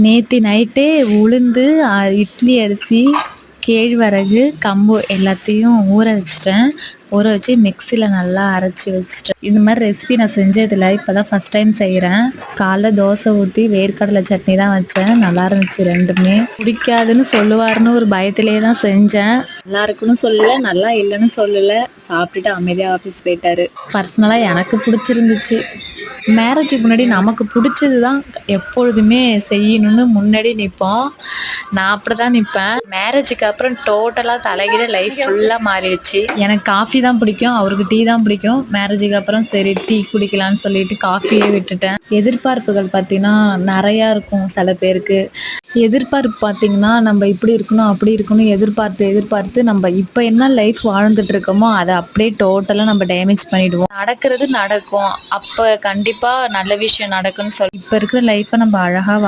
நேற்று நைட்டே உளுந்து இட்லி அரிசி கேழ்வரகு கம்பு எல்லாத்தையும் ஊற வச்சிட்டேன். ஊற வச்சு மிக்சியில் நல்லா அரைச்சி வச்சிட்டேன். இந்த மாதிரி ரெசிபி நான் செஞ்சதில்லை, இப்போ தான் ஃபஸ்ட் டைம் செய்கிறேன். காலைல தோசை ஊற்றி வேர்க்கடலை சட்னி தான் வச்சேன். நல்லா இருந்துச்சு ரெண்டுமே. பிடிக்காதுன்னு சொல்லுவாருன்னு ஒரு பயத்திலே தான் செஞ்சேன். நல்லா இருக்குன்னு சொல்லலை, நல்லா இல்லைன்னு சொல்லலை. சாப்பிட்டுட்டு அமைதியாக ஆஃபீஸ் போயிட்டாரு. பர்சனலாக எனக்கு பிடிச்சிருந்துச்சு. மேரேஜுக்கு முன்னாடி நமக்கு பிடிச்சது தான் எப்பொழுதுமே செய்யணும்னு முன்னாடி நிற்போம். நான் அப்படி தான் நிற்பேன். மேரேஜுக்கு அப்புறம் டோட்டலாக தலைகீழ லைஃப் ஃபுல்லாக மாறிடுச்சு. எனக்கு காஃபி தான் பிடிக்கும், அவருக்கு டீ தான் பிடிக்கும். மேரேஜுக்கு அப்புறம் சரி டீ குடிக்கலான்னு சொல்லிட்டு காஃபியே விட்டுட்டேன். எதிர்பார்ப்புகள் பார்த்திங்கன்னா நிறையா இருக்கும். சில பேருக்கு எதிர்பார்ப்பு பார்த்திங்கன்னா நம்ம இப்படி இருக்கணும் அப்படி இருக்கணும் எதிர்பார்த்து நம்ம இப்போ என்ன லைஃப் வாழ்ந்துட்டு இருக்கோமோ அதை அப்படியே டோட்டலாக நம்ம டேமேஜ் பண்ணிடுவோம். நடக்கிறது நடக்கும், அப்போ கண்டிப்பாக நல்ல விஷயம் நடக்குன்னு சொல்லி இப்போ இருக்கிற லைஃப்பை நம்ம அழகாக